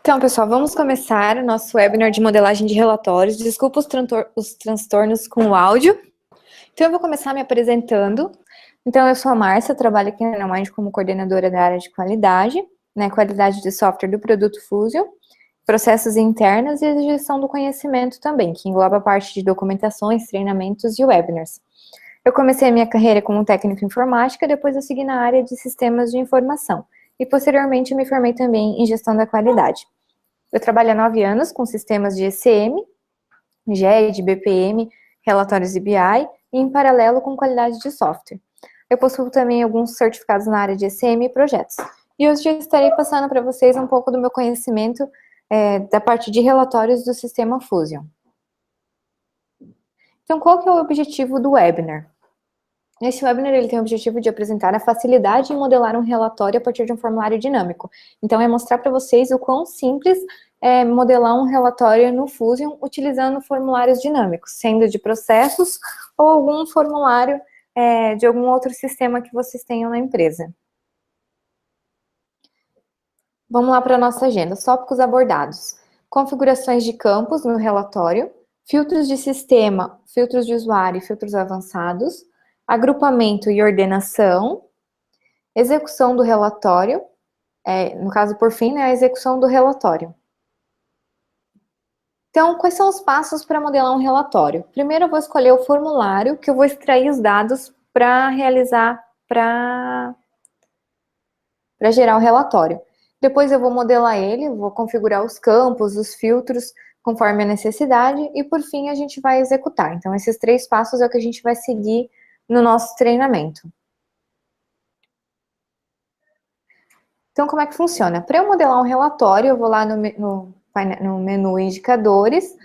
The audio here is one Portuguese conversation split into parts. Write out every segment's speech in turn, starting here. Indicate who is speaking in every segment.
Speaker 1: Então, pessoal, vamos começar o nosso webinar de modelagem de relatórios. Desculpa os transtornos com o áudio. Então, eu vou começar me apresentando. Então, eu sou a Márcia, trabalho aqui na Mind como coordenadora da área de qualidade, qualidade de software do produto Fusion, processos internos e a gestão do conhecimento também, que engloba a parte de documentações, treinamentos e webinars. Eu comecei a minha carreira como técnico em informática, depois eu segui na área de sistemas de informação. E, posteriormente, eu me formei também em gestão da qualidade. Eu trabalho há 9 anos com sistemas de ECM, GED, BPM, relatórios e BI, e em paralelo com qualidade de software. Eu possuo também alguns certificados na área de ECM e projetos. E hoje eu estarei passando para vocês um pouco do meu conhecimento da parte de relatórios do sistema Fusion. Então, qual que é o objetivo do webinar? Este webinar ele tem o objetivo de apresentar a facilidade em modelar um relatório a partir de um formulário dinâmico. Então, é mostrar para vocês o quão simples é modelar um relatório no Fusion utilizando formulários dinâmicos, sendo de processos ou algum formulário de algum outro sistema que vocês tenham na empresa. Vamos lá para a nossa agenda. Tópicos abordados. Configurações de campos no relatório, filtros de sistema, filtros de usuário e filtros avançados, agrupamento e ordenação, execução do relatório, no caso, por fim, a execução do relatório. Então, quais são os passos para modelar um relatório? Primeiro, eu vou escolher o formulário que eu vou extrair os dados para realizar, para gerar o relatório. Depois eu vou modelar ele, vou configurar os campos, os filtros, conforme a necessidade, e por fim a gente vai executar. Então, esses 3 passos é o que a gente vai seguir no nosso treinamento. Então, como é que funciona? Para eu modelar um relatório, eu vou lá no menu Indicadores,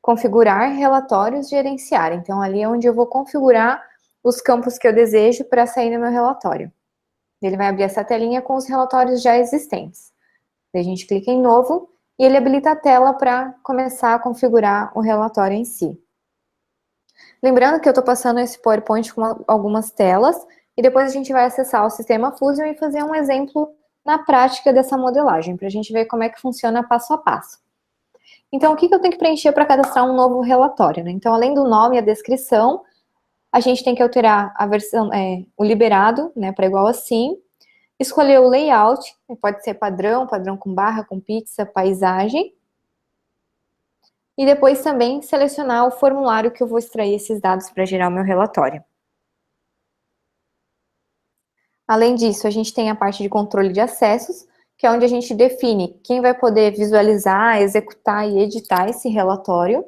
Speaker 1: Configurar Relatórios, Gerenciar. Então, ali é onde eu vou configurar os campos que eu desejo para sair no meu relatório. Ele vai abrir essa telinha com os relatórios já existentes. Daí a gente clica em Novo e ele habilita a tela para começar a configurar o relatório em si. Lembrando que eu estou passando esse PowerPoint com algumas telas e depois a gente vai acessar o sistema Fusion e fazer um exemplo na prática dessa modelagem, para a gente ver como é que funciona passo a passo. Então, o que eu tenho que preencher para cadastrar um novo relatório? Então, além do nome e a descrição, a gente tem que alterar a versão, o liberado, para igual assim, escolher o layout, pode ser padrão com barra, com pizza, paisagem, e depois também selecionar o formulário que eu vou extrair esses dados para gerar o meu relatório. Além disso, a gente tem a parte de controle de acessos, que é onde a gente define quem vai poder visualizar, executar e editar esse relatório.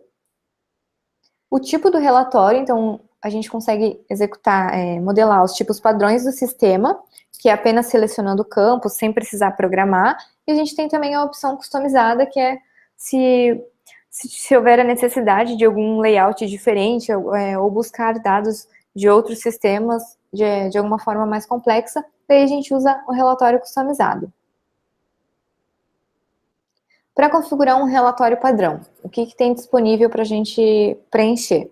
Speaker 1: O tipo do relatório, então, a gente consegue executar, modelar os tipos padrões do sistema, que é apenas selecionando campos, sem precisar programar. E a gente tem também a opção customizada, que é se houver a necessidade de algum layout diferente, ou buscar dados de outros sistemas de alguma forma mais complexa, daí a gente usa o relatório customizado. Para configurar um relatório padrão, o que tem disponível para a gente preencher?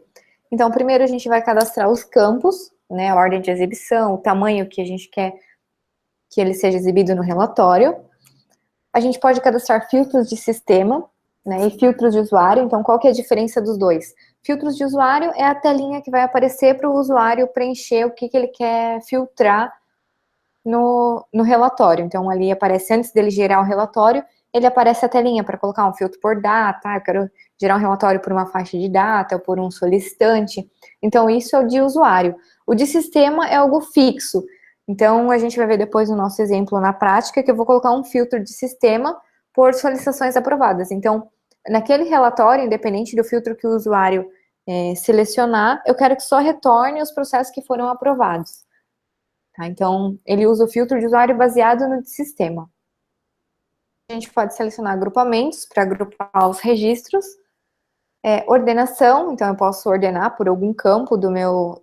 Speaker 1: Então, primeiro a gente vai cadastrar os campos, a ordem de exibição, o tamanho que a gente quer que ele seja exibido no relatório. A gente pode cadastrar filtros de sistema, e filtros de usuário. Então, qual que é a diferença dos dois? Filtros de usuário é a telinha que vai aparecer para o usuário preencher o que ele quer filtrar no relatório. Então, ali aparece, antes dele gerar o relatório, ele aparece a telinha para colocar um filtro por data, eu quero gerar um relatório por uma faixa de data, ou por um solicitante. Então, isso é o de usuário. O de sistema é algo fixo. Então, a gente vai ver depois no nosso exemplo na prática, que eu vou colocar um filtro de sistema por solicitações aprovadas. Então, naquele relatório, independente do filtro que o usuário selecionar, eu quero que só retorne os processos que foram aprovados. Tá? Então, ele usa o filtro de usuário baseado no de sistema. A gente pode selecionar agrupamentos para agrupar os registros. Ordenação, então eu posso ordenar por algum campo do meu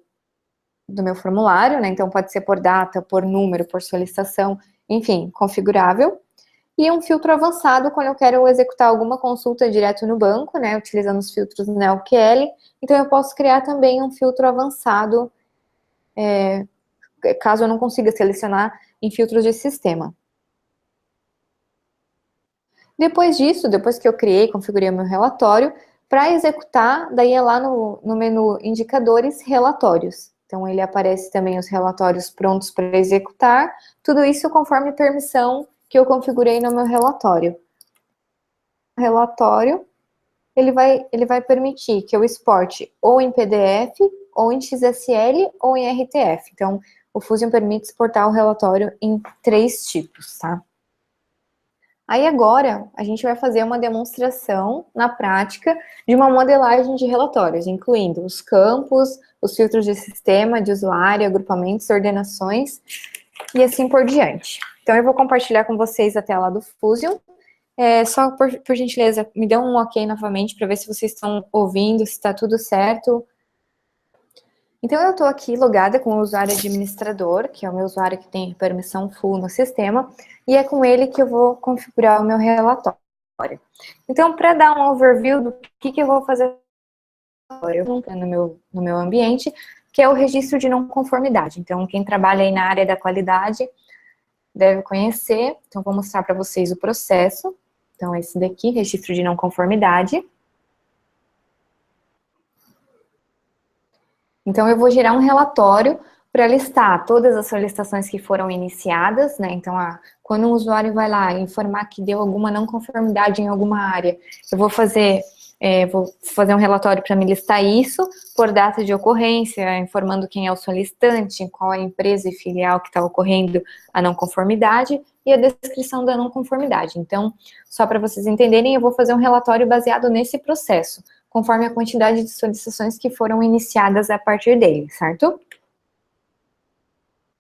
Speaker 1: formulário, Então pode ser por data, por número, por solicitação, enfim, configurável. E um filtro avançado quando eu quero executar alguma consulta direto no banco, utilizando os filtros NeoQL. Então eu posso criar também um filtro avançado, caso eu não consiga selecionar em filtros de sistema. Depois disso, depois que eu criei, configurei o meu relatório, para executar, daí é lá no menu Indicadores, Relatórios. Então, ele aparece também os relatórios prontos para executar, tudo isso conforme permissão que eu configurei no meu relatório. O relatório, ele vai permitir que eu exporte ou em PDF, ou em XSL, ou em RTF. Então, o Fusion permite exportar o relatório em 3 tipos, tá? Aí agora, a gente vai fazer uma demonstração na prática de uma modelagem de relatórios, incluindo os campos, os filtros de sistema, de usuário, agrupamentos, ordenações e assim por diante. Então, eu vou compartilhar com vocês a tela do Fusion. Só por gentileza, me dê um ok novamente para ver se vocês estão ouvindo, se está tudo certo. Então, eu estou aqui logada com o usuário administrador, que é o meu usuário que tem permissão full no sistema, e é com ele que eu vou configurar o meu relatório. Então, para dar um overview do que eu vou fazer no meu ambiente, que é o registro de não conformidade. Então, quem trabalha aí na área da qualidade deve conhecer. Então, vou mostrar para vocês o processo. Então, esse daqui, registro de não conformidade. Então, eu vou gerar um relatório para listar todas as solicitações que foram iniciadas, né? Então, quando um usuário vai lá informar que deu alguma não conformidade em alguma área, eu vou fazer um relatório para me listar isso, por data de ocorrência, informando quem é o solicitante, qual é a empresa e filial que está ocorrendo a não conformidade e a descrição da não conformidade. Então, só para vocês entenderem, eu vou fazer um relatório baseado nesse processo, conforme a quantidade de solicitações que foram iniciadas a partir dele, certo?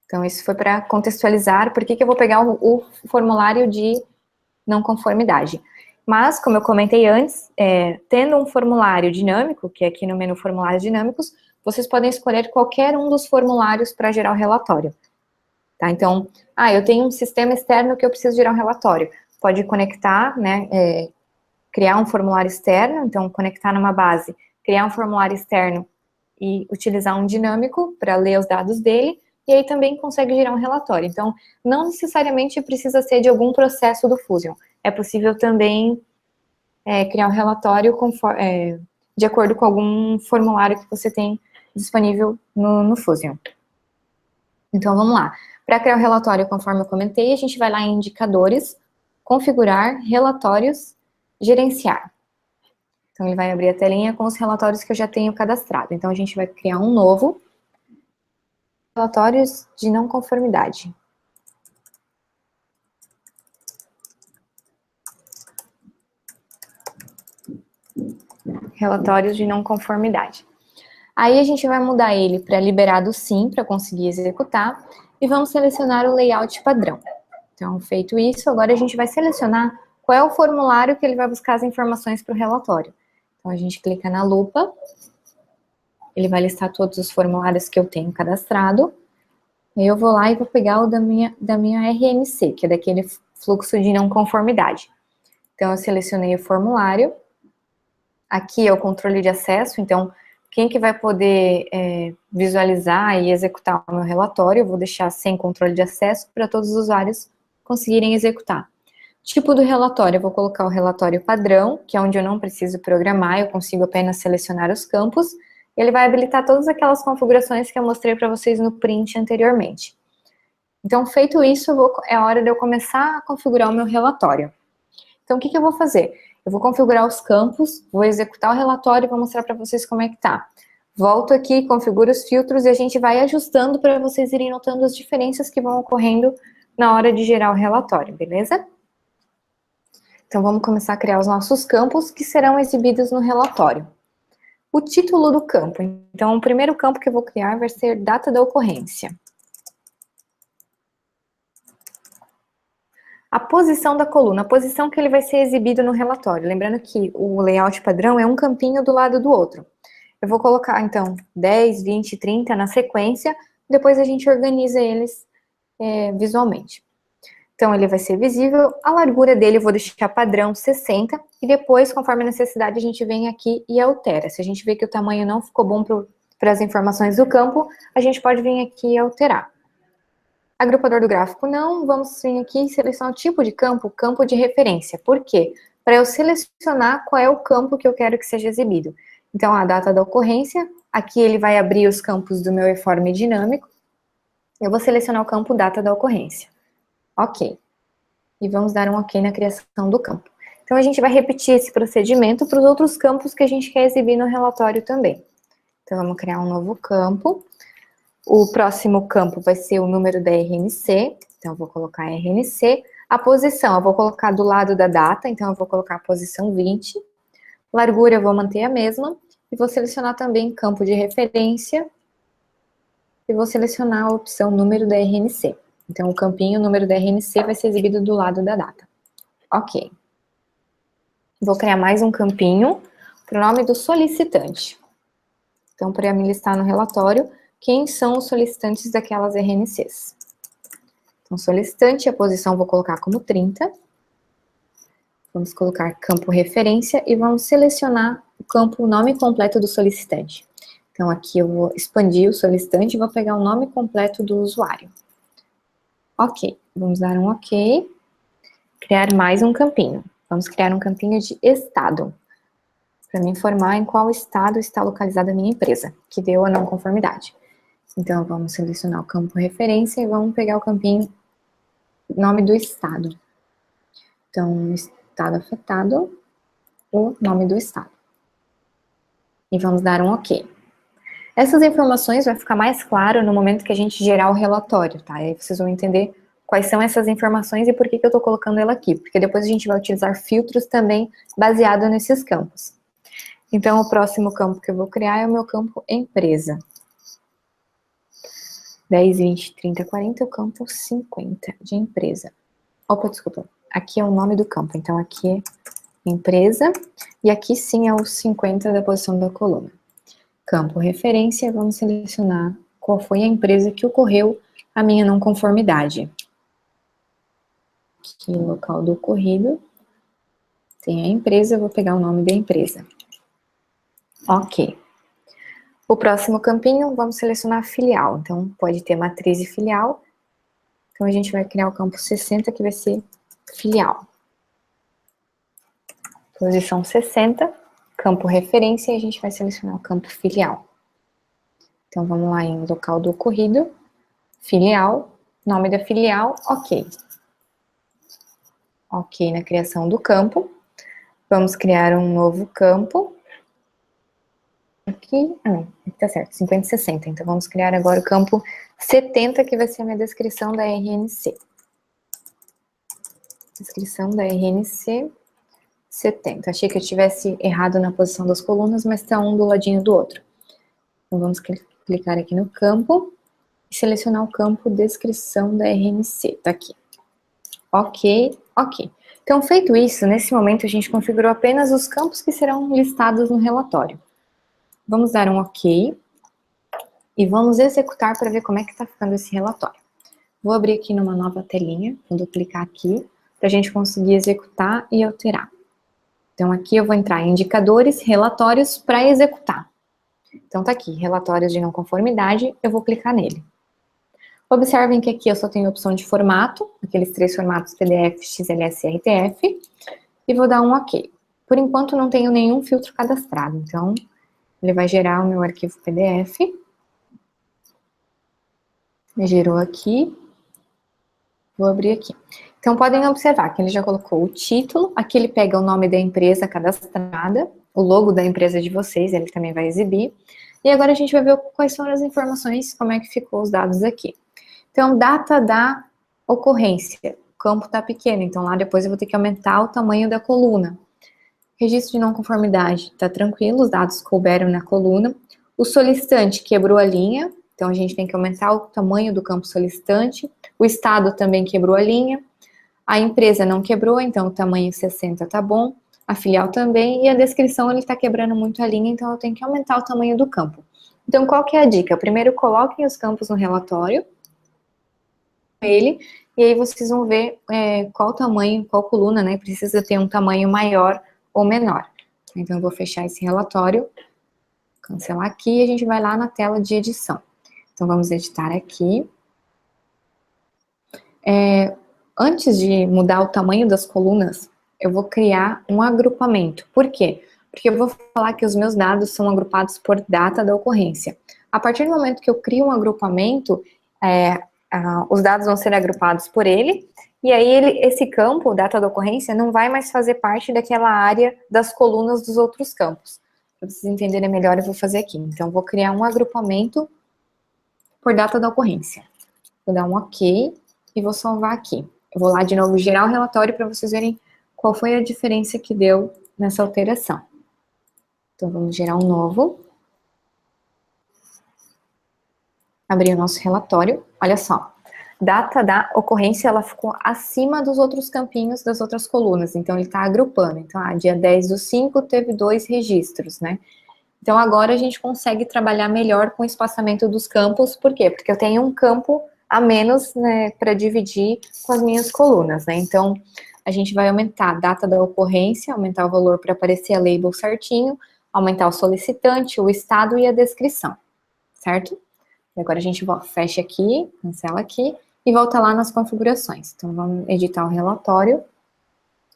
Speaker 1: Então, isso foi para contextualizar por que eu vou pegar o formulário de não conformidade. Mas, como eu comentei antes, tendo um formulário dinâmico, que é aqui no menu Formulários Dinâmicos, vocês podem escolher qualquer um dos formulários para gerar o relatório. Tá? Então, eu tenho um sistema externo que eu preciso gerar um relatório. Pode conectar, né, criar um formulário externo, então conectar numa base, criar um formulário externo e utilizar um dinâmico para ler os dados dele, e aí também consegue gerar um relatório. Então, não necessariamente precisa ser de algum processo do Fusion. É possível também criar um relatório de acordo com algum formulário que você tem disponível no Fusion. Então, vamos lá. Para criar o relatório, conforme eu comentei, a gente vai lá em Indicadores, Configurar, Relatórios, Gerenciar. Então, ele vai abrir a telinha com os relatórios que eu já tenho cadastrado. Então, a gente vai criar um novo. Relatórios de não conformidade. Relatórios de não conformidade. Aí, a gente vai mudar ele para liberado sim, para conseguir executar. E vamos selecionar o layout padrão. Então, feito isso, agora a gente vai selecionar qual é o formulário que ele vai buscar as informações para o relatório. Então, a gente clica na lupa, ele vai listar todos os formulários que eu tenho cadastrado, aí eu vou lá e vou pegar o da minha RMC, que é daquele fluxo de não conformidade. Então, eu selecionei o formulário, aqui é o controle de acesso, então, quem que vai poder visualizar e executar o meu relatório, eu vou deixar sem controle de acesso para todos os usuários conseguirem executar. Tipo do relatório, eu vou colocar o relatório padrão, que é onde eu não preciso programar, eu consigo apenas selecionar os campos, e ele vai habilitar todas aquelas configurações que eu mostrei para vocês no print anteriormente. Então, feito isso, é hora de eu começar a configurar o meu relatório. Então, o que eu vou fazer? Eu vou configurar os campos, vou executar o relatório e vou mostrar para vocês como é que tá. Volto aqui, configuro os filtros e a gente vai ajustando para vocês irem notando as diferenças que vão ocorrendo na hora de gerar o relatório, beleza? Então, vamos começar a criar os nossos campos que serão exibidos no relatório. O título do campo. Então, o primeiro campo que eu vou criar vai ser data da ocorrência. A posição da coluna, a posição que ele vai ser exibido no relatório. Lembrando que o layout padrão é um campinho do lado do outro. Eu vou colocar, então, 10, 20, 30 na sequência, depois a gente organiza eles visualmente. Então, ele vai ser visível, a largura dele eu vou deixar padrão 60, e depois, conforme a necessidade, a gente vem aqui e altera. Se a gente vê que o tamanho não ficou bom para as informações do campo, a gente pode vir aqui e alterar. Agrupador do gráfico não, vamos vir aqui e selecionar o tipo de campo, campo de referência. Por quê? Para eu selecionar qual é o campo que eu quero que seja exibido. Então, a data da ocorrência, aqui ele vai abrir os campos do meu e-form dinâmico. Eu vou selecionar o campo data da ocorrência. Ok. E vamos dar um ok na criação do campo. Então, a gente vai repetir esse procedimento para os outros campos que a gente quer exibir no relatório também. Então, vamos criar um novo campo. O próximo campo vai ser o número da RNC, então eu vou colocar RNC. A posição eu vou colocar do lado da data, então eu vou colocar a posição 20. Largura eu vou manter a mesma. E vou selecionar também campo de referência. E vou selecionar a opção número da RNC. Então o campinho número da RNC vai ser exibido do lado da data. Ok. Vou criar mais um campinho para o nome do solicitante. Então, para me listar no relatório, quem são os solicitantes daquelas RNCs. Então, solicitante, a posição vou colocar como 30. Vamos colocar campo referência e vamos selecionar o campo nome completo do solicitante. Então, aqui eu vou expandir o solicitante e vou pegar o nome completo do usuário. Ok, vamos dar um ok. Criar mais um campinho. Vamos criar um campinho de estado, para me informar em qual estado está localizada a minha empresa, que deu a não conformidade. Então, vamos selecionar o campo referência e vamos pegar o campinho nome do estado. Então, estado afetado, o nome do estado. E vamos dar um ok. Essas informações vai ficar mais claro no momento que a gente gerar o relatório, tá? Aí vocês vão entender quais são essas informações e por que eu estou colocando ela aqui. Porque depois a gente vai utilizar filtros também baseado nesses campos. Então, o próximo campo que eu vou criar é o meu campo empresa. 10, 20, 30, 40, o campo 50 de empresa. Opa, desculpa. Aqui é o nome do campo, então aqui é empresa, e aqui sim é o 50 da posição da coluna. Campo referência, vamos selecionar qual foi a empresa que ocorreu a minha não conformidade. Aqui, local do ocorrido, tem a empresa, eu vou pegar o nome da empresa. Ok. O próximo campinho, vamos selecionar filial. Então, pode ter matriz e filial. Então, a gente vai criar o campo 60, que vai ser filial. Posição 60, campo referência, e a gente vai selecionar o campo filial. Então, vamos lá em local do ocorrido, filial, nome da filial, ok. Ok na criação do campo. Vamos criar um novo campo. Aqui tá certo, 50 e 60. Então, vamos criar agora o campo 70, que vai ser a minha descrição da RNC. Descrição da RNC 70. Achei que eu tivesse errado na posição das colunas, mas tá um do ladinho do outro. Então, vamos clicar aqui no campo e selecionar o campo descrição da RNC. Tá aqui. Ok, ok. Então, feito isso, nesse momento a gente configurou apenas os campos que serão listados no relatório. Vamos dar um ok e vamos executar para ver como é que está ficando esse relatório. Vou abrir aqui numa nova telinha, vou clicar aqui, para a gente conseguir executar e alterar. Então, aqui eu vou entrar em indicadores, relatórios para executar. Então, tá aqui, relatórios de não conformidade, eu vou clicar nele. Observem que aqui eu só tenho a opção de formato, aqueles 3 formatos PDF, XLS e RTF, e vou dar um ok. Por enquanto não tenho nenhum filtro cadastrado, então ele vai gerar o meu arquivo PDF. Gerou aqui, vou abrir aqui. Então podem observar que ele já colocou o título, aqui ele pega o nome da empresa cadastrada, o logo da empresa de vocês, ele também vai exibir. E agora a gente vai ver quais foram as informações, como é que ficou os dados aqui. Então, data da ocorrência. O campo está pequeno, então lá depois eu vou ter que aumentar o tamanho da coluna. Registro de não conformidade, está tranquilo, os dados couberam na coluna. O solicitante quebrou a linha, então a gente tem que aumentar o tamanho do campo solicitante. O estado também quebrou a linha. A empresa não quebrou, então o tamanho 60 tá bom. A filial também, e a descrição ele está quebrando muito a linha, então eu tenho que aumentar o tamanho do campo. Então, qual que é a dica? Primeiro, coloquem os campos no relatório, ele, e aí vocês vão ver qual tamanho, qual coluna, né, precisa ter um tamanho maior ou menor. Então, eu vou fechar esse relatório, cancelar aqui, e a gente vai lá na tela de edição. Então, vamos editar aqui. Antes de mudar o tamanho das colunas, eu vou criar um agrupamento. Por quê? Porque eu vou falar que os meus dados são agrupados por data da ocorrência. A partir do momento que eu crio um agrupamento, os dados vão ser agrupados por ele, e aí esse campo, data da ocorrência, não vai mais fazer parte daquela área das colunas dos outros campos. Para vocês entenderem melhor, eu vou fazer aqui. Então, eu vou criar um agrupamento por data da ocorrência. Vou dar um OK e vou salvar aqui. Eu vou lá de novo gerar o relatório para vocês verem qual foi a diferença que deu nessa alteração. Então, vamos gerar um novo. Abrir o nosso relatório. Olha só. Data da ocorrência, ela ficou acima dos outros campinhos das outras colunas. Então, ele está agrupando. Então, dia 10/5 teve 2 registros, né? Então, agora a gente consegue trabalhar melhor com o espaçamento dos campos. Por quê? Porque eu tenho um campo a menos, né, para dividir com as minhas colunas, né? Então, a gente vai aumentar a data da ocorrência, aumentar o valor para aparecer a label certinho, aumentar o solicitante, o estado e a descrição, certo? E agora a gente fecha aqui, cancela aqui e volta lá nas configurações. Então, vamos editar o relatório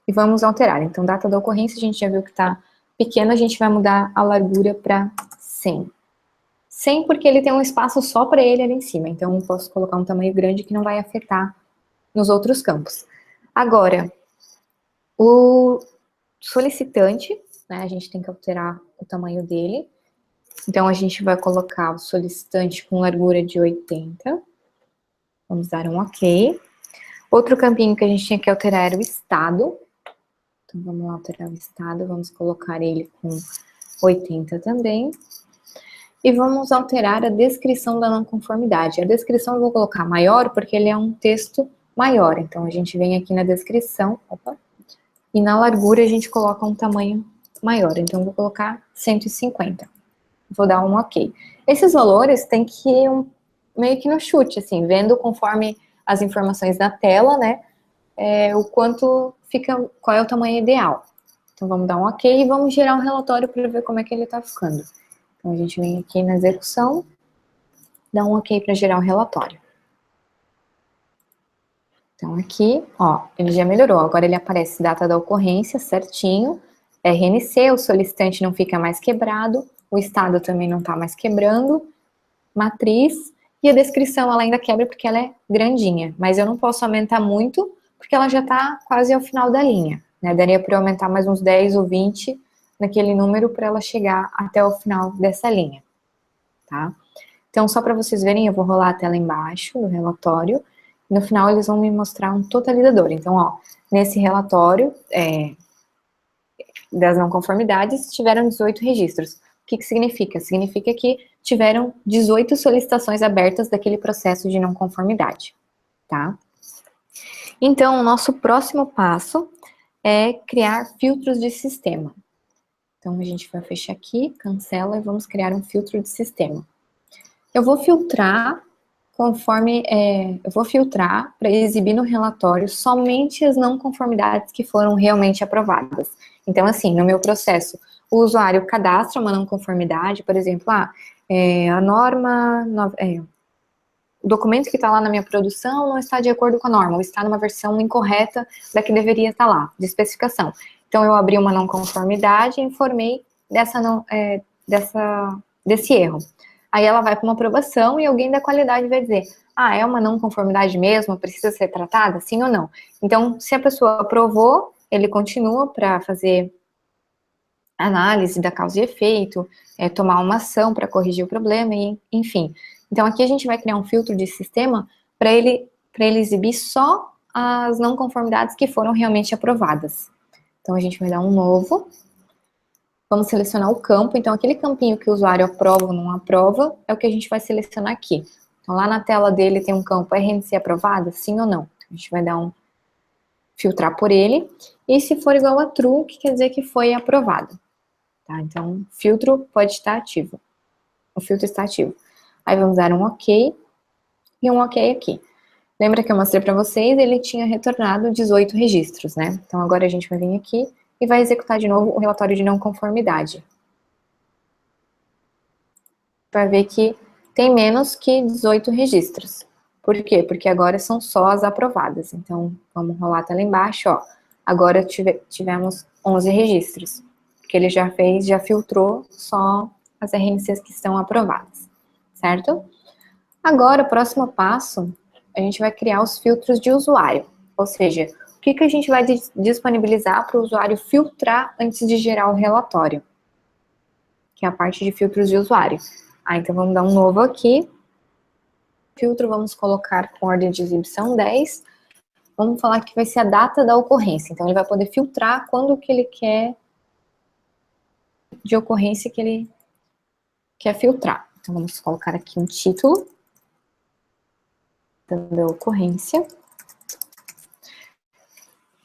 Speaker 1: e vamos alterar. Então, data da ocorrência, a gente já viu que está pequeno, a gente vai mudar a largura para 100. 100 porque ele tem um espaço só para ele ali em cima, então eu posso colocar um tamanho grande que não vai afetar nos outros campos. Agora, o solicitante, né, a gente tem que alterar o tamanho dele. Então, a gente vai colocar o solicitante com largura de 80. Vamos dar um OK. Outro campinho que a gente tinha que alterar era o estado. Então, vamos lá alterar o estado, vamos colocar ele com 80 também. E vamos alterar a descrição da não conformidade. A descrição eu vou colocar maior porque ele é um texto maior. Então, a gente vem aqui na descrição, e na largura a gente coloca um tamanho maior. Então, eu vou colocar 150. Vou dar um OK. Esses valores tem que ir meio que no chute, assim, vendo conforme as informações da tela, né, o quanto fica, qual é o tamanho ideal. Então, vamos dar um OK e vamos gerar um relatório para ver como é que ele está ficando. Então, a gente vem aqui na execução, dá um OK para gerar o relatório. Então, aqui, ó, ele já melhorou. Agora ele aparece data da ocorrência certinho, RNC, o solicitante não fica mais quebrado, o estado também não está mais quebrando, matriz, e a descrição ela ainda quebra porque ela é grandinha, mas eu não posso aumentar muito, porque ela já está quase ao final da linha, né? Daria para eu aumentar mais uns 10 ou 20 naquele número para ela chegar até o final dessa linha, tá? Então, só para vocês verem, eu vou rolar a tela embaixo do relatório, e no final eles vão me mostrar um totalizador. Então, ó, nesse relatório das não conformidades, tiveram 18 registros. O que significa? Significa que tiveram 18 solicitações abertas daquele processo de não conformidade, tá? Então, o nosso próximo passo é criar filtros de sistema. Então, a gente vai fechar aqui, cancela e vamos criar um filtro de sistema. Eu vou filtrar para exibir no relatório somente as não conformidades que foram realmente aprovadas. Então, assim, no meu processo, o usuário cadastra uma não conformidade, por exemplo, a norma, o documento que está lá na minha produção não está de acordo com a norma, ou está numa versão incorreta da que deveria estar lá, de especificação. Então, eu abri uma não conformidade e informei desse erro. Aí ela vai para uma aprovação e alguém da qualidade vai dizer, é uma não conformidade mesmo, precisa ser tratada, sim ou não? Então, se a pessoa aprovou, ele continua para fazer análise da causa e efeito, tomar uma ação para corrigir o problema, enfim. Então, aqui a gente vai criar um filtro de sistema para ele exibir só as não conformidades que foram realmente aprovadas. Então, a gente vai dar um novo. Vamos selecionar o campo. Então, aquele campinho que o usuário aprova ou não aprova, é o que a gente vai selecionar aqui. Então, lá na tela dele tem um campo RNC aprovada, sim ou não. A gente vai dar filtrar por ele. E se for igual a true, que quer dizer que foi aprovado. Tá? Então, filtro pode estar ativo. O filtro está ativo. Aí vamos dar um OK e um OK aqui. Lembra que eu mostrei para vocês? Ele tinha retornado 18 registros, né? Então, agora a gente vai vir aqui e vai executar de novo o relatório de não conformidade. Vai ver que tem menos que 18 registros. Por quê? Porque agora são só as aprovadas. Então, vamos rolar até lá embaixo, ó. Agora tivemos 11 registros. Que ele já fez, já filtrou só as RNCs que estão aprovadas, certo? Agora, o próximo passo, a gente vai criar os filtros de usuário. Ou seja, o que a gente vai disponibilizar para o usuário filtrar antes de gerar o relatório? Que é a parte de filtros de usuário. Então vamos dar um novo aqui. Filtro, vamos colocar com ordem de exibição 10. Vamos falar que vai ser a data da ocorrência. Então ele vai poder filtrar quando que ele quer de ocorrência que ele quer filtrar. Então vamos colocar aqui um título da ocorrência.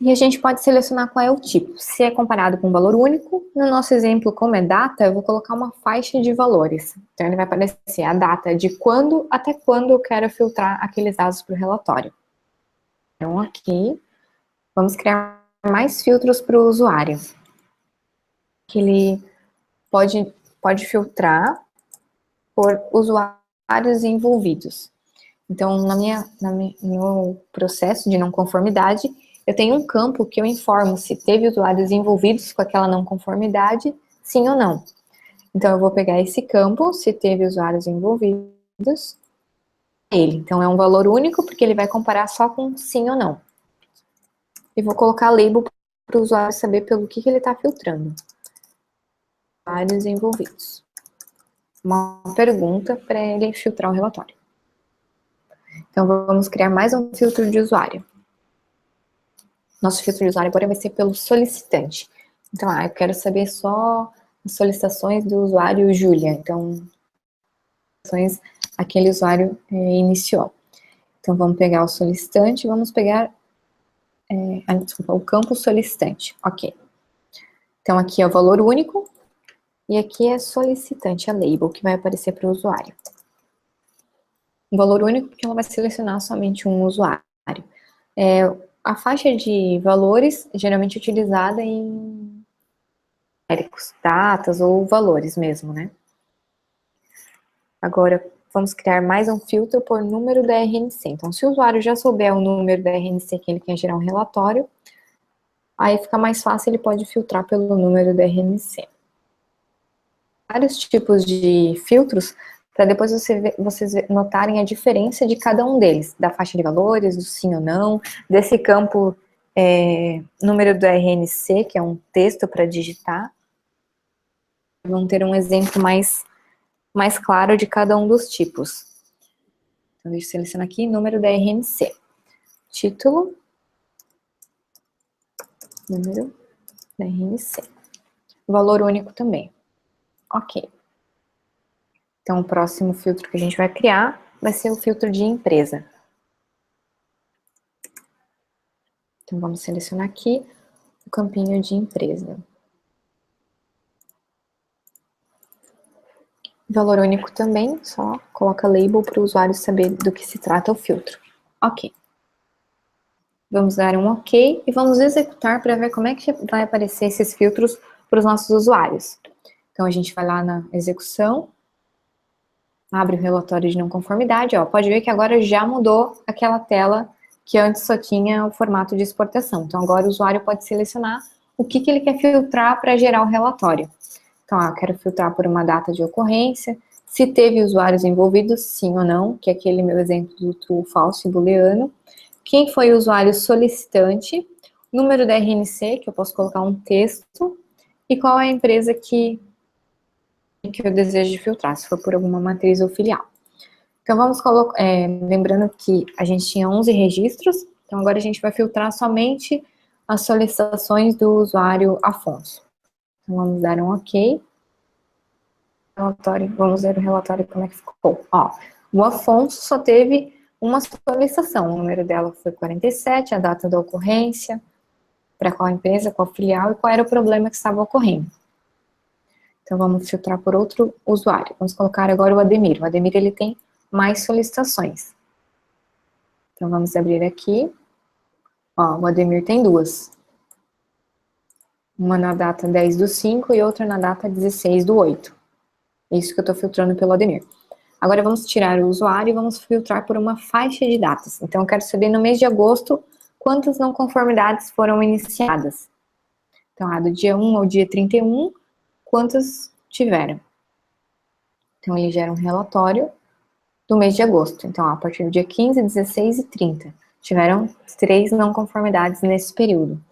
Speaker 1: E a gente pode selecionar qual é o tipo. Se é comparado com um valor único, no nosso exemplo, como é data, eu vou colocar uma faixa de valores. Então, ele vai aparecer a data de quando até quando eu quero filtrar aqueles dados para o relatório. Então, aqui, vamos criar mais filtros para o usuário. Que ele pode filtrar por usuários envolvidos. Então, no meu processo de não conformidade, eu tenho um campo que eu informo se teve usuários envolvidos com aquela não conformidade, sim ou não. Então, eu vou pegar esse campo, se teve usuários envolvidos, ele. Então, é um valor único, porque ele vai comparar só com sim ou não. E vou colocar label para o usuário saber pelo que ele está filtrando. Usuários envolvidos. Uma pergunta para ele filtrar o relatório. Então, vamos criar mais um filtro de usuário. Nosso filtro de usuário agora vai ser pelo solicitante. Então, eu quero saber só as solicitações do usuário Júlia. Então, aquele usuário iniciou. Então, vamos pegar o solicitante e vamos pegar o campo solicitante. Ok. Então, aqui é o valor único e aqui é solicitante, a label, que vai aparecer para o usuário. Um valor único porque ela vai selecionar somente um usuário. A faixa de valores geralmente utilizada em numéricos, datas ou valores mesmo, né? Agora, vamos criar mais um filtro por número da RNC. Então, se o usuário já souber o número da RNC que ele quer gerar um relatório, aí fica mais fácil, ele pode filtrar pelo número da RNC. Vários tipos de filtros, para depois vocês notarem a diferença de cada um deles, da faixa de valores, do sim ou não, desse campo número do RNC, que é um texto para digitar. Vão ter um exemplo mais claro de cada um dos tipos. Então, deixa eu selecionar aqui, número da RNC. Título, número da RNC. Valor único também. Ok. Então, o próximo filtro que a gente vai criar vai ser o filtro de empresa. Então, vamos selecionar aqui o campinho de empresa. Valor único também, só coloca label para o usuário saber do que se trata o filtro. Ok. Vamos dar um ok e vamos executar para ver como é que vai aparecer esses filtros para os nossos usuários. Então, a gente vai lá na execução, abre o relatório de não conformidade, ó, pode ver que agora já mudou aquela tela que antes só tinha o formato de exportação. Então, agora o usuário pode selecionar o que ele quer filtrar para gerar o relatório. Então, eu quero filtrar por uma data de ocorrência, se teve usuários envolvidos, sim ou não, que é aquele meu exemplo do true, falso e booleano. Quem foi o usuário solicitante, número da RNC, que eu posso colocar um texto, e qual é a empresa que eu desejo filtrar, se for por alguma matriz ou filial. Então, vamos colocar, lembrando que a gente tinha 11 registros, então agora a gente vai filtrar somente as solicitações do usuário Afonso. Então, vamos dar um ok. Vamos ver o relatório como é que ficou. Ó, o Afonso só teve uma solicitação, o número dela foi 47, a data da ocorrência, para qual empresa, qual filial e qual era o problema que estava ocorrendo. Então, vamos filtrar por outro usuário. Vamos colocar agora o Ademir. O Ademir, ele tem mais solicitações. Então, vamos abrir aqui. Ó, o Ademir tem duas. Uma na data 10/5 e outra na data 16/8. Isso que eu estou filtrando pelo Ademir. Agora vamos tirar o usuário e vamos filtrar por uma faixa de datas. Então eu quero saber no mês de agosto quantas não conformidades foram iniciadas. Então, do dia 1 ao dia 31, quantas tiveram? Então ele gera um relatório do mês de agosto. Então, a partir do dia 15, 16 e 30, tiveram 3 não conformidades nesse período.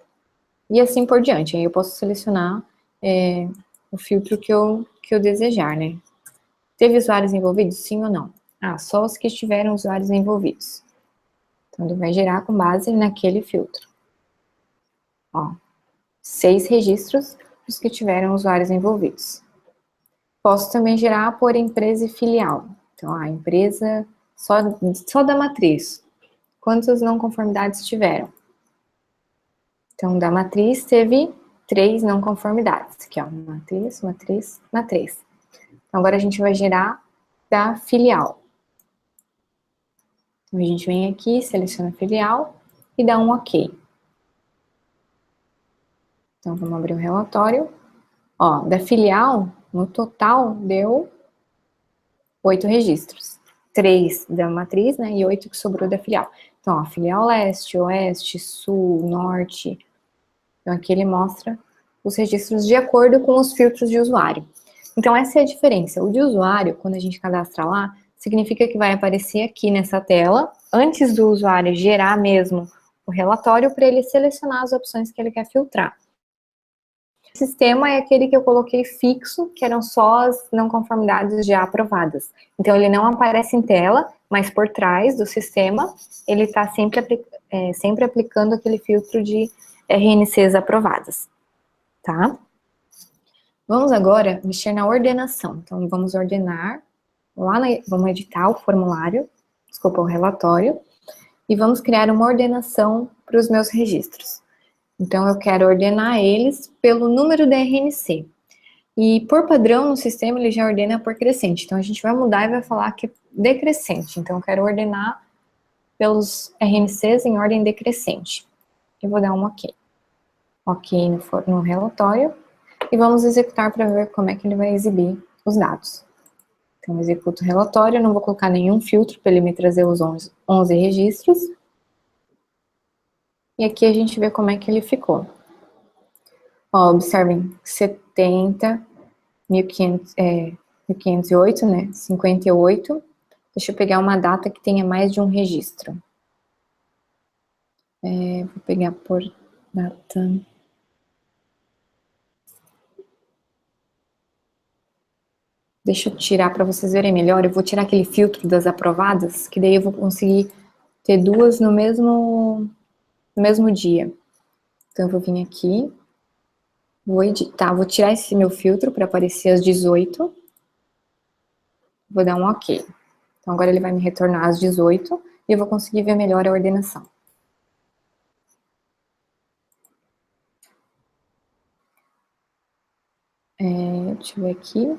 Speaker 1: E assim por diante. Aí eu posso selecionar o filtro que eu desejar, né? Teve usuários envolvidos, sim ou não? Só os que tiveram usuários envolvidos. Então, ele vai gerar com base naquele filtro. 6 registros os que tiveram usuários envolvidos. Posso também gerar por empresa e filial. Então, a empresa só da matriz. Quantas não conformidades tiveram? Então, da matriz teve 3 não conformidades. Aqui, matriz, matriz, matriz. Então, agora a gente vai gerar da filial. Então, a gente vem aqui, seleciona a filial e dá um OK. Então, vamos abrir o relatório. Da filial, no total, deu 8 registros. 3 da matriz, né, e 8 que sobrou da filial. Então, filial leste, oeste, sul, norte. Então, aqui ele mostra os registros de acordo com os filtros de usuário. Então, essa é a diferença. O de usuário, quando a gente cadastra lá, significa que vai aparecer aqui nessa tela, antes do usuário gerar mesmo o relatório, para ele selecionar as opções que ele quer filtrar. O sistema é aquele que eu coloquei fixo, que eram só as não conformidades já aprovadas. Então, ele não aparece em tela, mas por trás do sistema, ele está sempre aplicando aquele filtro de RNCs aprovadas, tá? Vamos agora mexer na ordenação. Então, vamos ordenar, vamos editar o formulário, o relatório, e vamos criar uma ordenação para os meus registros. Então, eu quero ordenar eles pelo número da RNC. E, por padrão, no sistema, ele já ordena por crescente. Então, a gente vai mudar e vai falar que é decrescente. Então, eu quero ordenar pelos RNCs em ordem decrescente. Eu vou dar um OK. OK no relatório. E vamos executar para ver como é que ele vai exibir os dados. Então, eu executo o relatório, não vou colocar nenhum filtro para ele me trazer os 11 registros. E aqui a gente vê como é que ele ficou. Observem, 70, 1508, né, 58. Deixa eu pegar uma data que tenha mais de um registro. Vou pegar por data... Deixa eu tirar para vocês verem melhor. Eu vou tirar aquele filtro das aprovadas, que daí eu vou conseguir ter duas no mesmo dia. Então, eu vou vir aqui, vou editar, vou tirar esse meu filtro para aparecer às 18. Vou dar um OK. Então, agora ele vai me retornar às 18 e eu vou conseguir ver melhor a ordenação. Deixa eu ver aqui.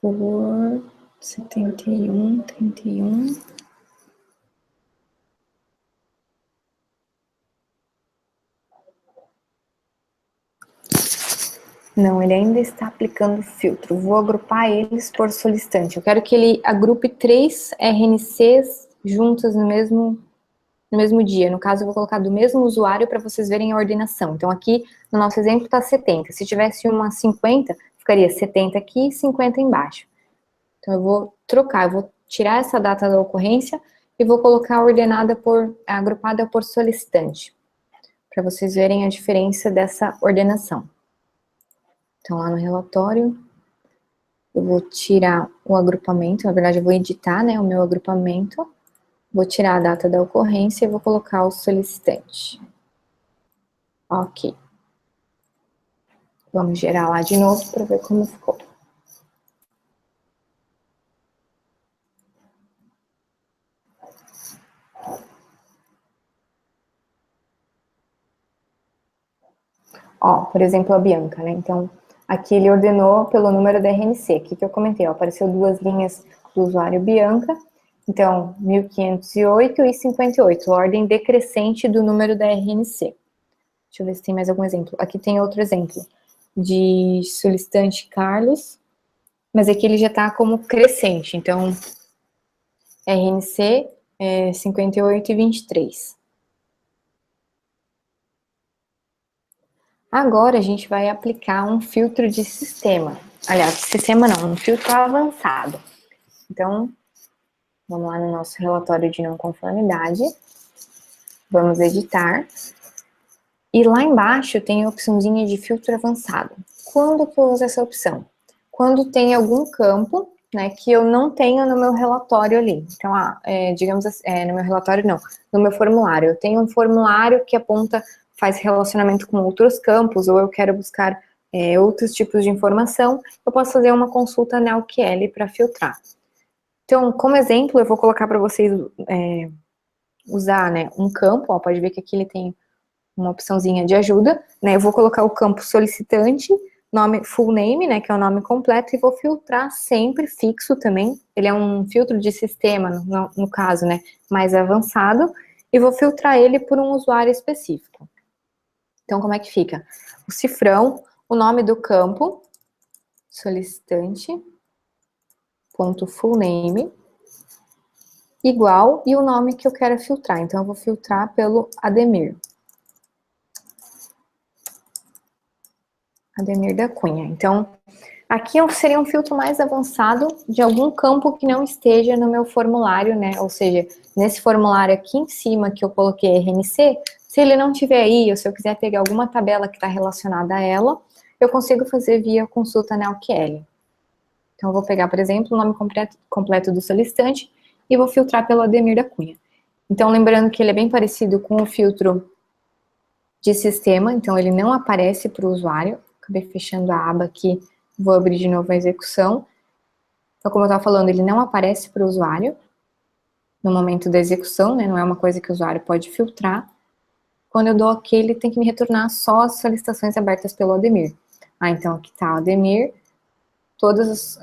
Speaker 1: Por 71, 31. Não, ele ainda está aplicando filtro. Vou agrupar eles por solicitante. Eu quero que ele agrupe 3 RNCs juntas no mesmo dia. No caso, eu vou colocar do mesmo usuário para vocês verem a ordenação. Então, aqui, no nosso exemplo, está 70. Se tivesse uma 50, ficaria 70 aqui e 50 embaixo. Então, eu vou trocar, eu vou tirar essa data da ocorrência e vou colocar agrupada por solicitante, para vocês verem a diferença dessa ordenação. Então, lá no relatório, eu vou tirar o agrupamento, na verdade, eu vou editar, né, o meu agrupamento, vou tirar a data da ocorrência e vou colocar o solicitante. OK. Vamos gerar lá de novo para ver como ficou. Por exemplo, a Bianca, né? Então, aqui ele ordenou pelo número da RNC. Aqui que eu comentei, apareceu 2 linhas do usuário Bianca. Então, 1508 e 58, ordem decrescente do número da RNC. Deixa eu ver se tem mais algum exemplo. Aqui tem outro exemplo de solicitante Carlos, mas aqui ele já está como crescente, então RNC 58 e 23. Agora a gente vai aplicar um filtro de sistema. Aliás, sistema não, um filtro avançado. Então, vamos lá no nosso relatório de não conformidade. Vamos editar. E lá embaixo tem a opçãozinha de filtro avançado. Quando que eu uso essa opção? Quando tem algum campo, né, que eu não tenho no meu relatório ali. Então, digamos assim, no meu relatório não, no meu formulário. Eu tenho um formulário que aponta, faz relacionamento com outros campos, ou eu quero buscar outros tipos de informação, eu posso fazer uma consulta na OQL para filtrar. Então, como exemplo, eu vou colocar para vocês usar, né, um campo, ó, pode ver que aqui ele tem uma opçãozinha de ajuda, né? Eu vou colocar o campo solicitante, nome full name, né? Que é o nome completo, e vou filtrar sempre fixo também. Ele é um filtro de sistema, no caso, né? Mais avançado, e vou filtrar ele por um usuário específico. Então, como é que fica? O cifrão, o nome do campo, solicitante, ponto full name, igual, e o nome que eu quero filtrar. Então, eu vou filtrar pelo Ademir. Ademir da Cunha. Então, aqui seria um filtro mais avançado de algum campo que não esteja no meu formulário, né? Ou seja, nesse formulário aqui em cima que eu coloquei RNC, se ele não tiver aí, ou se eu quiser pegar alguma tabela que está relacionada a ela, eu consigo fazer via consulta na OQL. Então, eu vou pegar, por exemplo, o nome completo do solicitante e vou filtrar pelo Ademir da Cunha. Então, lembrando que ele é bem parecido com o filtro de sistema, então ele não aparece para o usuário. Acabei fechando a aba aqui, vou abrir de novo a execução. Então, como eu estava falando, ele não aparece para o usuário no momento da execução, né? Não é uma coisa que o usuário pode filtrar. Quando eu dou OK, ele tem que me retornar só as solicitações abertas pelo Ademir. Então aqui está o Ademir, todas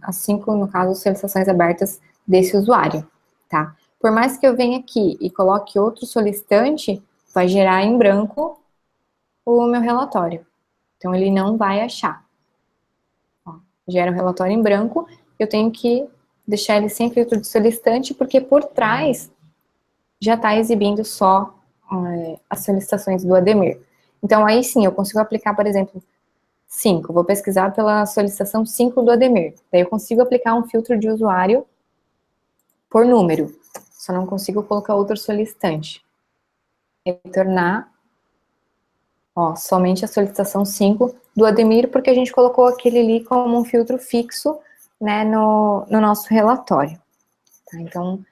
Speaker 1: as 5, no caso, solicitações abertas desse usuário, tá? Por mais que eu venha aqui e coloque outro solicitante, vai gerar em branco o meu relatório. Então, ele não vai achar. Ó, gera o relatório em branco, eu tenho que deixar ele sem filtro de solicitante, porque por trás já está exibindo só as solicitações do Ademir. Então, aí sim, eu consigo aplicar, por exemplo, 5. Vou pesquisar pela solicitação 5 do Ademir. Daí eu consigo aplicar um filtro de usuário por número. Só não consigo colocar outro solicitante. Retornar, ó, somente a solicitação 5 do Ademir, porque a gente colocou aquele ali como um filtro fixo, né, no nosso relatório. Tá? Então,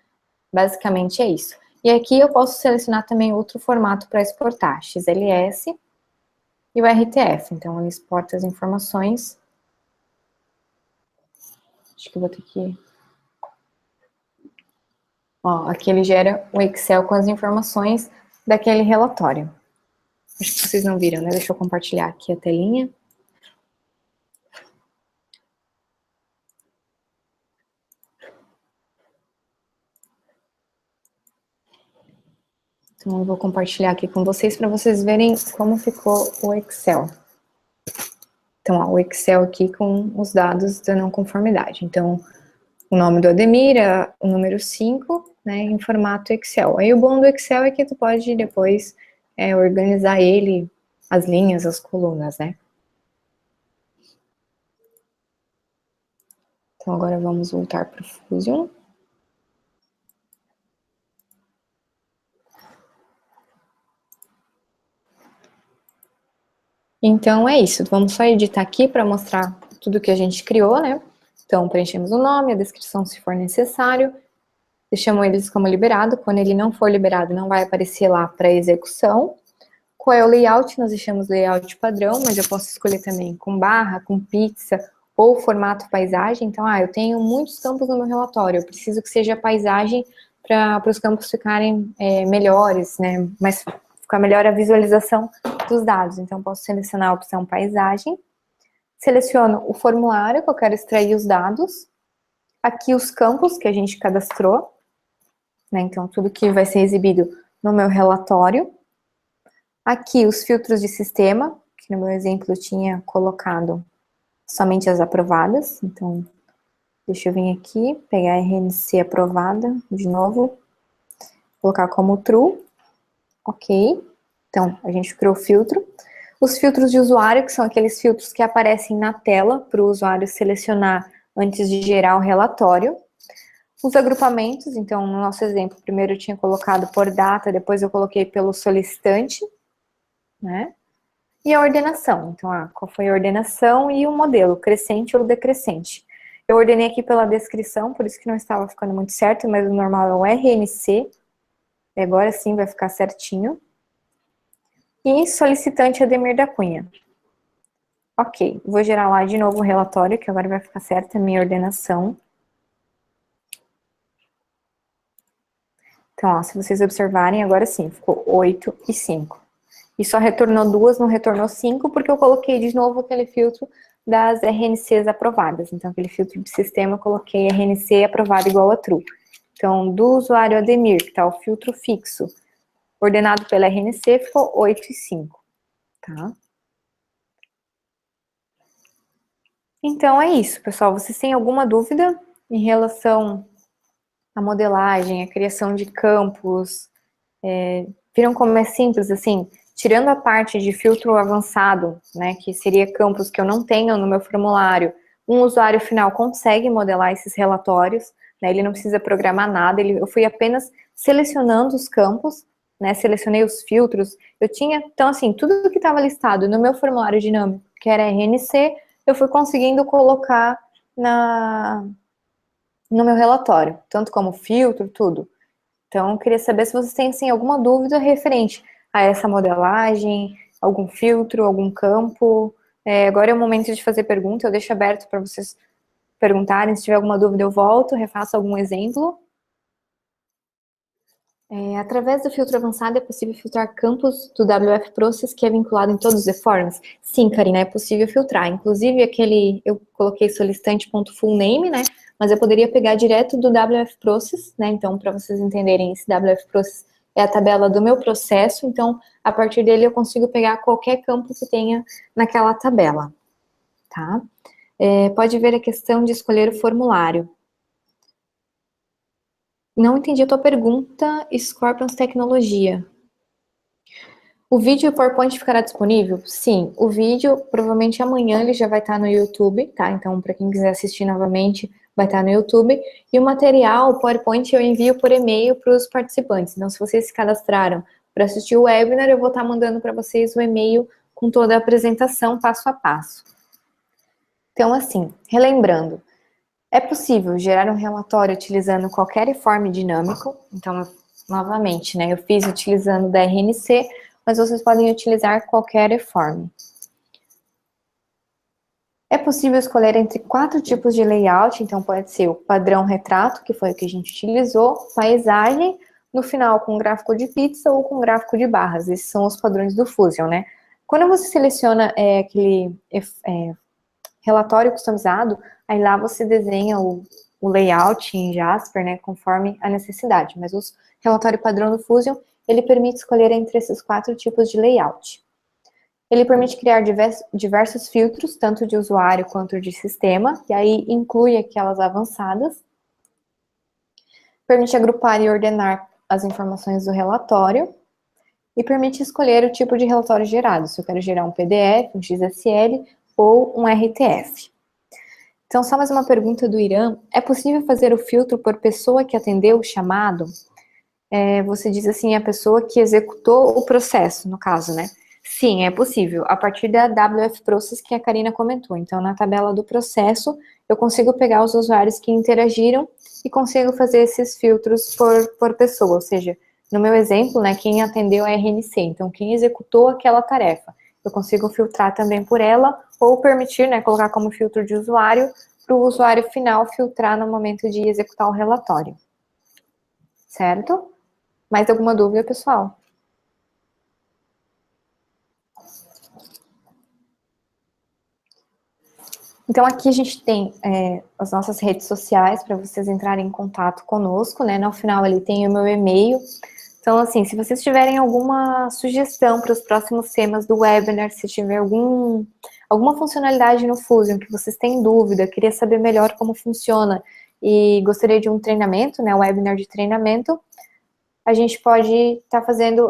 Speaker 1: basicamente é isso. E aqui eu posso selecionar também outro formato para exportar, XLS e o RTF. Então, ele exporta as informações. Acho que eu vou ter que... Ó, aqui ele gera o Excel com as informações daquele relatório. Acho que vocês não viram, né? Deixa eu compartilhar aqui a telinha. Então, eu vou compartilhar aqui com vocês para vocês verem como ficou o Excel. Então, ó, o Excel aqui com os dados da não conformidade. Então, o nome do Ademir, o número 5, né, em formato Excel. Aí o bom do Excel é que tu pode depois organizar ele, as linhas, as colunas, né. Então, agora vamos voltar para o Fusion. Então, é isso. Vamos só editar aqui para mostrar tudo que a gente criou, né. Então, preenchemos o nome, a descrição se for necessário, deixamos eles como liberado. Quando ele não for liberado, não vai aparecer lá para execução. Qual é o layout? Nós deixamos layout padrão, mas eu posso escolher também com barra, com pizza ou formato paisagem. Então, eu tenho muitos campos no meu relatório, eu preciso que seja paisagem para os campos ficarem melhores, né? Mas ficar melhor a visualização dos dados. Então, posso selecionar a opção paisagem, seleciono o formulário que eu quero extrair os dados, aqui os campos que a gente cadastrou, né? Então, tudo que vai ser exibido no meu relatório. Aqui os filtros de sistema, que no meu exemplo eu tinha colocado somente as aprovadas. Então, deixa eu vir aqui, pegar a RNC aprovada de novo, colocar como true. Ok. Então, a gente criou o filtro. Os filtros de usuário, que são aqueles filtros que aparecem na tela para o usuário selecionar antes de gerar o relatório. Os agrupamentos, então, no nosso exemplo, primeiro eu tinha colocado por data, depois eu coloquei pelo solicitante, né? E a ordenação, então, qual foi a ordenação e o modelo, crescente ou decrescente. Eu ordenei aqui pela descrição, por isso que não estava ficando muito certo, mas o normal é o RNC, e agora sim vai ficar certinho. E solicitante Ademir da Cunha. Ok, vou gerar lá de novo o relatório, que agora vai ficar certa a minha ordenação. Então, ó, se vocês observarem, agora sim, ficou 8 e 5. E só retornou 2, não retornou 5, porque eu coloquei de novo aquele filtro das RNCs aprovadas. Então, aquele filtro de sistema, eu coloquei RNC aprovado igual a true. Então, do usuário Ademir, que está o filtro fixo, ordenado pela RNC, ficou 8 e 5, tá? Então, é isso, pessoal. Vocês têm alguma dúvida em relação à modelagem, à criação de campos? Viram como é simples, assim? Tirando a parte de filtro avançado, né, que seria campos que eu não tenho no meu formulário, um usuário final consegue modelar esses relatórios, né, ele não precisa programar nada, eu fui apenas selecionando os campos, né, selecionei os filtros, eu tinha, então assim, tudo que estava listado no meu formulário dinâmico, que era RNC, eu fui conseguindo colocar no meu relatório, tanto como filtro, tudo. Então, eu queria saber se vocês têm assim, alguma dúvida referente a essa modelagem, algum filtro, algum campo. Agora é o momento de fazer pergunta, eu deixo aberto para vocês perguntarem. Se tiver alguma dúvida, eu volto, refaço algum exemplo. Através do filtro avançado, é possível filtrar campos do WF Process que é vinculado em todos os forms? Sim, Karina, é possível filtrar. Inclusive, eu coloquei solicitante.fullname, né? Mas eu poderia pegar direto do WF Process, né? Então, para vocês entenderem, esse WF Process é a tabela do meu processo. Então, a partir dele, eu consigo pegar qualquer campo que tenha naquela tabela, tá? Pode ver a questão de escolher o formulário. Não entendi a tua pergunta, Scorpions Tecnologia. O vídeo e o PowerPoint ficará disponível? Sim, o vídeo provavelmente amanhã ele já vai estar no YouTube, tá? Então, para quem quiser assistir novamente, vai estar no YouTube. E o material, o PowerPoint, eu envio por e-mail para os participantes. Então, se vocês se cadastraram para assistir o webinar, eu vou estar mandando para vocês o e-mail com toda a apresentação, passo a passo. Então, assim, relembrando, é possível gerar um relatório utilizando qualquer form dinâmico. Então, novamente, né, eu fiz utilizando da RNC, mas vocês podem utilizar qualquer form. É possível escolher entre 4 tipos de layout, então pode ser o padrão retrato, que foi o que a gente utilizou, paisagem, no final com gráfico de pizza ou com gráfico de barras. Esses são os padrões do Fusion, né? Quando você seleciona aquele relatório customizado, aí lá você desenha o layout em Jasper, né, conforme a necessidade. Mas o relatório padrão do Fusion, ele permite escolher entre esses 4 tipos de layout. Ele permite criar diversos filtros, tanto de usuário quanto de sistema, e aí inclui aquelas avançadas. Permite agrupar e ordenar as informações do relatório. E permite escolher o tipo de relatório gerado, se eu quero gerar um PDF, um XSL ou um RTF. Então, só mais uma pergunta do Irã. É possível fazer o filtro por pessoa que atendeu o chamado? Você diz assim, a pessoa que executou o processo, no caso, né? Sim, é possível, a partir da WF Process que a Karina comentou. Então, na tabela do processo, eu consigo pegar os usuários que interagiram e consigo fazer esses filtros por pessoa, ou seja, no meu exemplo, né, quem atendeu a RNC, então quem executou aquela tarefa. Eu consigo filtrar também por ela, ou permitir, né, colocar como filtro de usuário, para o usuário final filtrar no momento de executar o relatório. Certo? Mais alguma dúvida, pessoal? Então, aqui a gente tem as nossas redes sociais para vocês entrarem em contato conosco, né? No final, ali tem o meu e-mail. Então, assim, se vocês tiverem alguma sugestão para os próximos temas do webinar, se tiver alguma funcionalidade no Fusion que vocês têm dúvida, queria saber melhor como funciona e gostaria de um treinamento, né, um webinar de treinamento, a gente pode estar fazendo,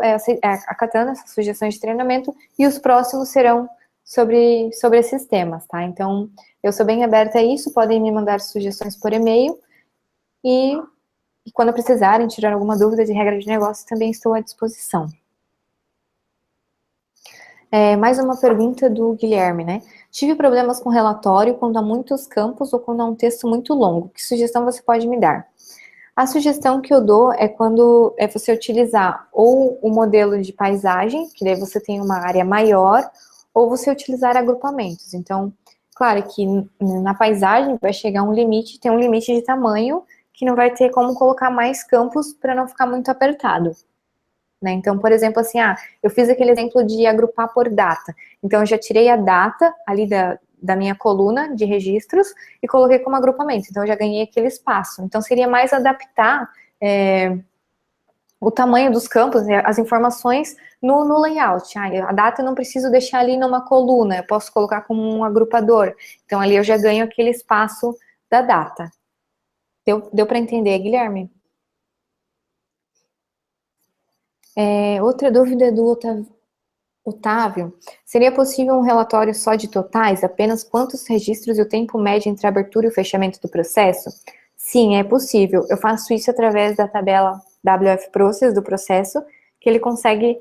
Speaker 1: acatando essas sugestões de treinamento e os próximos serão sobre esses temas, tá? Então, eu sou bem aberta a isso, podem me mandar sugestões por e-mail e quando precisarem tirar alguma dúvida de regra de negócio, também estou à disposição. Mais uma pergunta do Guilherme, né? Tive problemas com relatório quando há muitos campos ou quando há um texto muito longo. Que sugestão você pode me dar? A sugestão que eu dou é quando você utilizar ou o modelo de paisagem, que daí você tem uma área maior, ou você utilizar agrupamentos. Então, claro que na paisagem vai chegar um limite, tem um limite de tamanho, que não vai ter como colocar mais campos para não ficar muito apertado. Né? Então, por exemplo, assim, eu fiz aquele exemplo de agrupar por data. Então, eu já tirei a data ali da minha coluna de registros e coloquei como agrupamento. Então, eu já ganhei aquele espaço. Então, seria mais adaptar o tamanho dos campos, as informações no layout. A data eu não preciso deixar ali numa coluna, eu posso colocar como um agrupador. Então, ali eu já ganho aquele espaço da data. Deu para entender, Guilherme? Outra dúvida do Otávio, seria possível um relatório só de totais, apenas quantos registros e o tempo médio entre a abertura e o fechamento do processo? Sim, é possível. Eu faço isso através da tabela WF Process do processo, que ele consegue,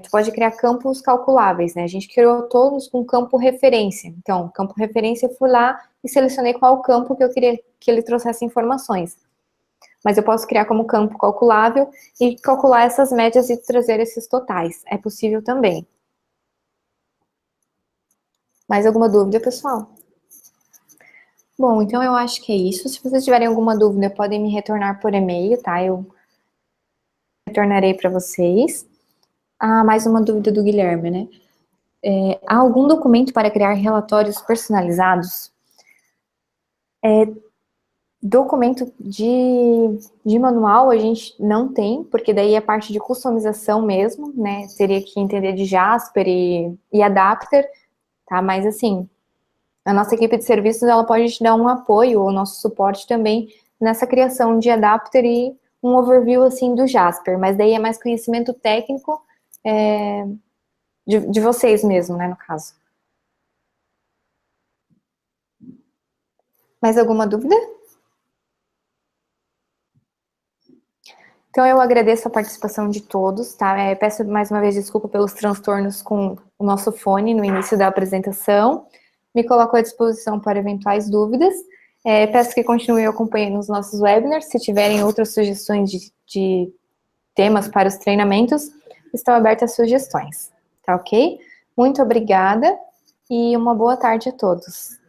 Speaker 1: tu pode criar campos calculáveis, né? A gente criou todos com campo referência. Então, campo referência, eu fui lá e selecionei qual campo que eu queria que ele trouxesse informações. Mas eu posso criar como campo calculável e calcular essas médias e trazer esses totais. É possível também. Mais alguma dúvida, pessoal? Bom, então eu acho que é isso. Se vocês tiverem alguma dúvida, podem me retornar por e-mail, tá? Eu retornarei para vocês. Mais uma dúvida do Guilherme, né? Há algum documento para criar relatórios personalizados? Documento de manual a gente não tem, porque daí é parte de customização mesmo, né? Teria que entender de Jasper e Adapter, tá? Mas assim, a nossa equipe de serviços, ela pode te dar um apoio, o nosso suporte também, nessa criação de Adapter e um overview, assim, do Jasper, mas daí é mais conhecimento técnico de vocês mesmo, né, no caso. Mais alguma dúvida? Então, eu agradeço a participação de todos, tá? Peço mais uma vez desculpa pelos transtornos com o nosso fone no início da apresentação. Me coloco à disposição para eventuais dúvidas. Peço que continuem acompanhando os nossos webinars. Se tiverem outras sugestões de temas para os treinamentos, estou aberta a sugestões, tá ok? Muito obrigada e uma boa tarde a todos.